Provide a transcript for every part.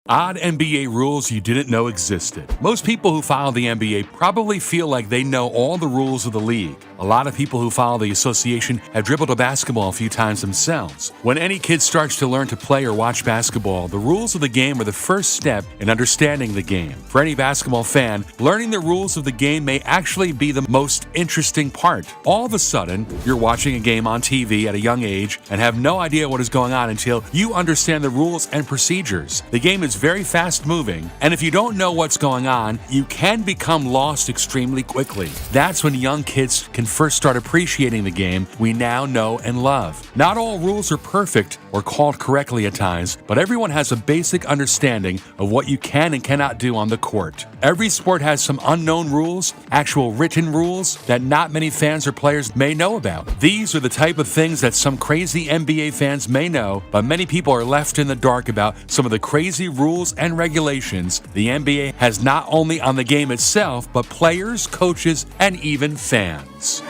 Odd NBA rules you didn't know existed. Most people who follow the NBA probably feel like they know all the rules of the league. A lot of people who follow the association have dribbled a basketball a few times themselves. When any kid starts to learn to play or watch basketball, the rules of the game are the first step in understanding the game. For any basketball fan, learning the rules of the game may actually be the most interesting part. All of a sudden, you're watching a game on TV at a young age and have no idea what is going on until you understand the rules and procedures. The game is very fast moving, and if you don't know what's going on, you can become lost extremely quickly. That's when young kids can first start appreciating the game we now know and love. Not all rules are perfect or called correctly at times, but everyone has a basic understanding of what you can and cannot do on the court. Every sport has some unknown rules, actual written rules that not many fans or players may know about. These are the type of things that some crazy NBA fans may know, but many people are left in the dark about some of the crazy rules and regulations the NBA has not only on the game itself, but players, coaches, and even fans.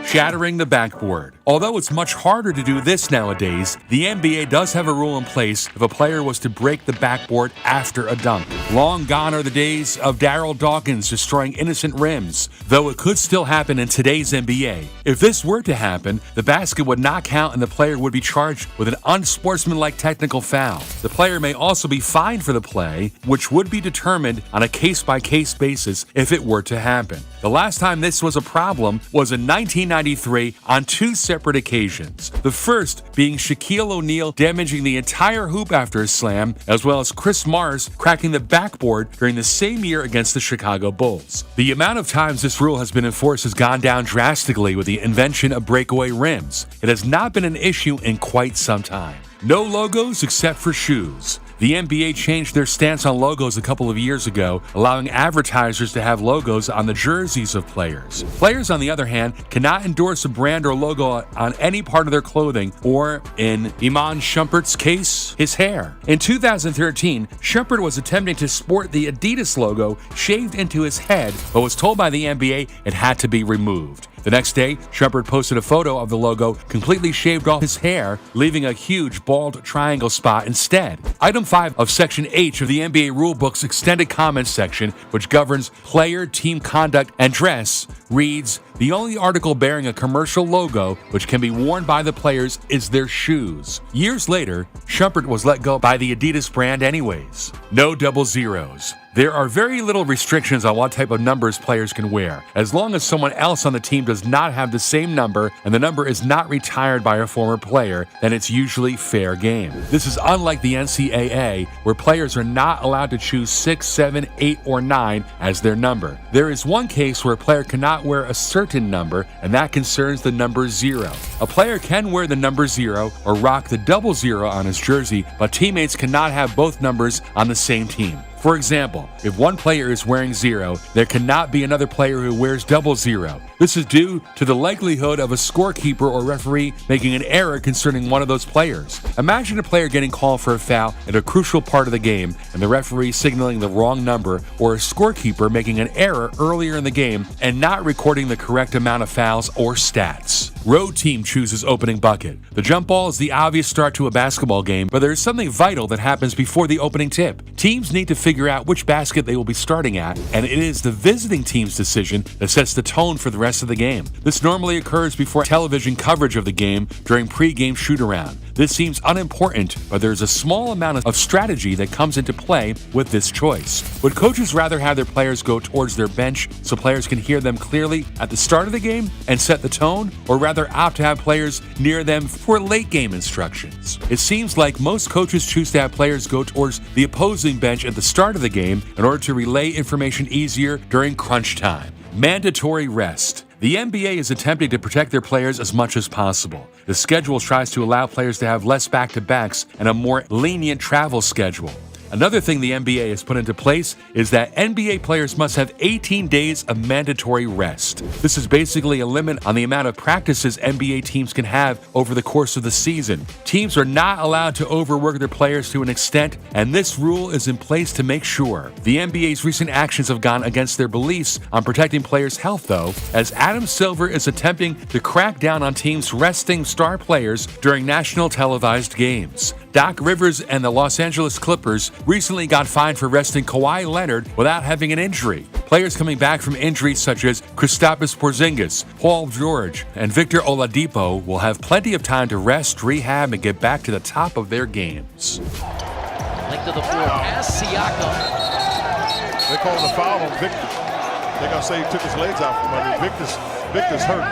Shattering the backboard. Although it's much harder to do this nowadays, the NBA does have a rule in place if a player was to break the backboard after a dunk. Long gone are the days of Darryl Dawkins destroying innocent rims, though it could still happen in today's NBA. If this were to happen, the basket would not count and the player would be charged with an unsportsmanlike technical foul. The player may also be fined for the play, which would be determined on a case-by-case basis if it were to happen. The last time this was a problem was in 1993 on two separate occasions. The first being Shaquille O'Neal damaging the entire hoop after a slam, as well as Chris Morris cracking the backboard during the same year against the Chicago Bulls. The amount of times this rule has been enforced has gone down drastically with the invention of breakaway rims. It has not been an issue in quite some time. No logos except for shoes. The NBA changed their stance on logos a couple of years ago, allowing advertisers to have logos on the jerseys of players. Players, on the other hand, cannot endorse a brand or logo on any part of their clothing, or, in Iman Shumpert's case, his hair. In 2013, Shumpert was attempting to sport the Adidas logo shaved into his head, but was told by the NBA it had to be removed. The next day, Shumpert posted a photo of the logo completely shaved off his hair, leaving a huge bald triangle spot instead. Item 5 of Section H of the NBA Rulebook's extended comments section, which governs player, team conduct, and dress, reads, "The only article bearing a commercial logo which can be worn by the players is their shoes." Years later, Shumpert was let go by the Adidas brand anyways. No double zeros. There are very little restrictions on what type of numbers players can wear, as long as someone else on the team does not have the same number and the number is not retired by a former player, then it's usually fair game. This is unlike the NCAA, where players are not allowed to choose 6, 7, 8, or 9 as their number. There is one case where a player cannot wear a certain number, and that concerns the number 0. A player can wear the number 0 or rock the double 0 on his jersey, but teammates cannot have both numbers on the same team. For example, if one player is wearing 0, there cannot be another player who wears double 0. This is due to the likelihood of a scorekeeper or referee making an error concerning one of those players. Imagine a player getting called for a foul at a crucial part of the game and the referee signaling the wrong number, or a scorekeeper making an error earlier in the game and not recording the correct amount of fouls or stats. Road team chooses opening bucket. The jump ball is the obvious start to a basketball game, but there is something vital that happens before the opening tip. Teams need to figure out which basket they will be starting at, and it is the visiting team's decision that sets the tone for the rest of the game. This normally occurs before television coverage of the game during pre-game shoot-around. This seems unimportant, but there's a small amount of strategy that comes into play with this choice. Would coaches rather have their players go towards their bench so players can hear them clearly at the start of the game and set the tone, or rather opt to have players near them for late game instructions? It seems like most coaches choose to have players go towards the opposing bench at the start of the game in order to relay information easier during crunch time. Mandatory rest. The NBA is attempting to protect their players as much as possible. The schedule tries to allow players to have less back-to-backs and a more lenient travel schedule. Another thing the NBA has put into place is that NBA players must have 18 days of mandatory rest. This is basically a limit on the amount of practices NBA teams can have over the course of the season. Teams are not allowed to overwork their players to an extent, and this rule is in place to make sure. The NBA's recent actions have gone against their beliefs on protecting players' health, though, as Adam Silver is attempting to crack down on teams resting star players during national televised games. Doc Rivers and the Los Angeles Clippers recently got fined for resting Kawhi Leonard without having an injury. Players coming back from injuries such as Kristaps Porzingis, Paul George, and Victor Oladipo will have plenty of time to rest, rehab, and get back to the top of their games. Link to the floor, pass Siakam. They're calling a foul on Victor. They're going to say he took his legs out from under. Victor's hurt.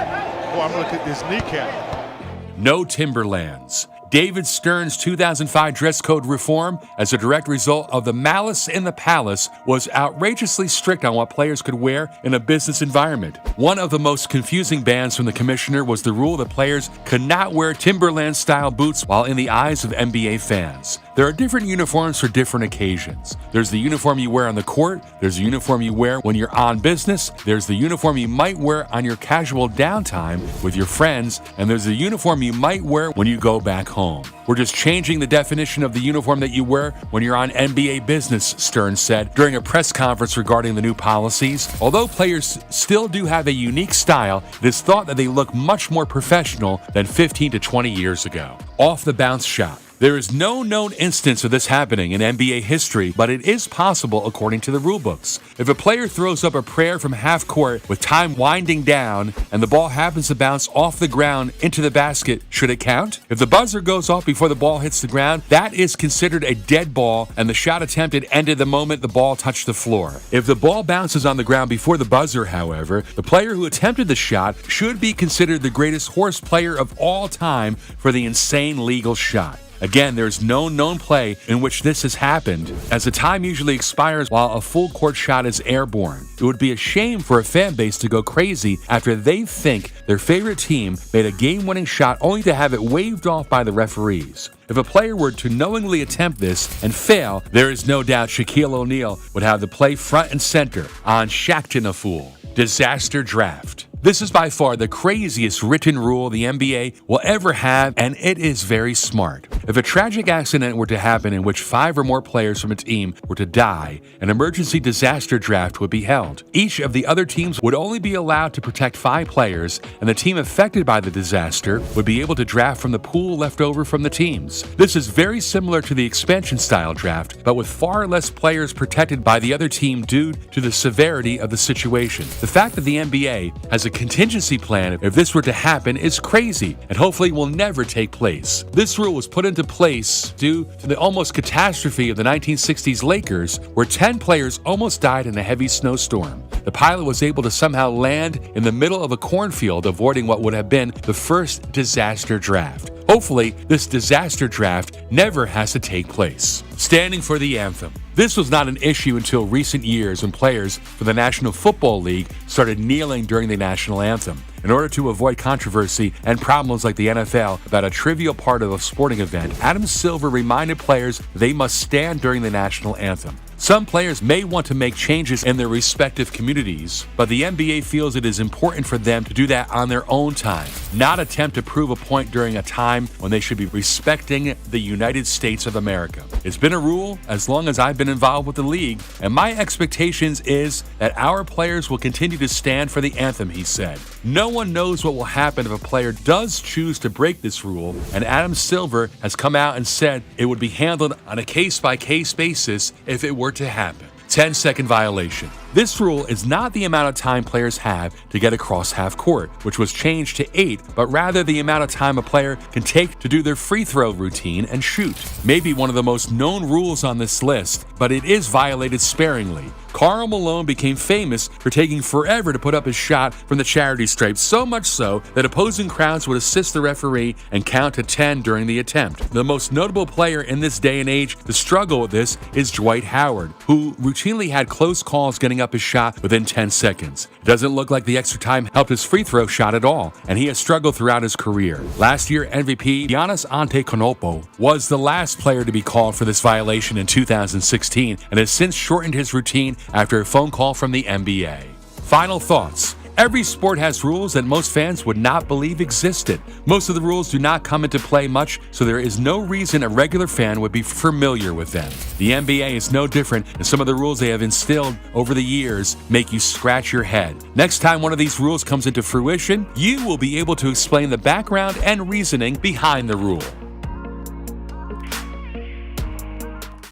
Boy, I'm going to look at his kneecap. No Timberlands. David Stern's 2005 dress code reform, as a direct result of the malice in the palace, was outrageously strict on what players could wear in a business environment. One of the most confusing bans from the commissioner was the rule that players could not wear Timberland-style boots while in the eyes of NBA fans. There are different uniforms for different occasions. There's the uniform you wear on the court, there's the uniform you wear when you're on business, there's the uniform you might wear on your casual downtime with your friends, and there's the uniform you might wear when you go back home. We're just changing the definition of the uniform that you wear when you're on NBA business, Stern said during a press conference regarding the new policies. Although players still do have a unique style, it is thought that they look much more professional than 15 to 20 years ago. Off the bounce shot. There is no known instance of this happening in NBA history, but it is possible according to the rulebooks. If a player throws up a prayer from half court with time winding down and the ball happens to bounce off the ground into the basket, should it count? If the buzzer goes off before the ball hits the ground, that is considered a dead ball and the shot attempted ended the moment the ball touched the floor. If the ball bounces on the ground before the buzzer, however, the player who attempted the shot should be considered the greatest horse player of all time for the insane legal shot. Again, there's no known play in which this has happened, as the time usually expires while a full court shot is airborne. It would be a shame for a fan base to go crazy after they think their favorite team made a game-winning shot only to have it waved off by the referees. If a player were to knowingly attempt this and fail, there is no doubt Shaquille O'Neal would have the play front and center on Shaqtin' a Fool. Disaster draft. This is by far the craziest written rule the NBA will ever have, and it is very smart. If a tragic accident were to happen in which 5 or more players from a team were to die, an emergency disaster draft would be held. Each of the other teams would only be allowed to protect 5 players, and the team affected by the disaster would be able to draft from the pool left over from the teams. This is very similar to the expansion-style draft, but with far less players protected by the other team due to the severity of the situation. The fact that the NBA has a contingency plan if this were to happen is crazy and hopefully will never take place. This rule was put into place due to the almost catastrophe of the 1960s Lakers, where 10 players almost died in a heavy snowstorm. The pilot was able to somehow land in the middle of a cornfield, avoiding what would have been the first disaster draft. Hopefully, this disaster draft never has to take place. Standing for the anthem. This was not an issue until recent years when players for the National Football League started kneeling during the national anthem. In order to avoid controversy and problems like the NFL about a trivial part of a sporting event, Adam Silver reminded players they must stand during the national anthem. Some players may want to make changes in their respective communities, but the NBA feels it is important for them to do that on their own time, not attempt to prove a point during a time when they should be respecting the United States of America. It's been a rule as long as I've been involved with the league, and my expectations is that our players will continue to stand for the anthem, he said. No one knows what will happen if a player does choose to break this rule, and Adam Silver has come out and said it would be handled on a case-by-case basis if it were to happen. 10-second violation. This rule is not the amount of time players have to get across half court, which was changed to 8, but rather the amount of time a player can take to do their free throw routine and shoot. Maybe one of the most known rules on this list, but it is violated sparingly. Karl Malone became famous for taking forever to put up his shot from the charity stripe, so much so that opposing crowds would assist the referee and count to 10 during the attempt. The most notable player in this day and age to struggle with this is Dwight Howard, who routinely had close calls getting up his shot within 10 seconds. It doesn't look like the extra time helped his free throw shot at all, and he has struggled throughout his career. Last year, MVP Giannis Antetokounmpo was the last player to be called for this violation in 2016 and has since shortened his routine after a phone call from the NBA. Final thoughts. Every sport has rules that most fans would not believe existed. Most of the rules do not come into play much, so there is no reason a regular fan would be familiar with them. The NBA is no different, and some of the rules they have instilled over the years make you scratch your head. Next time one of these rules comes into fruition, you will be able to explain the background and reasoning behind the rule.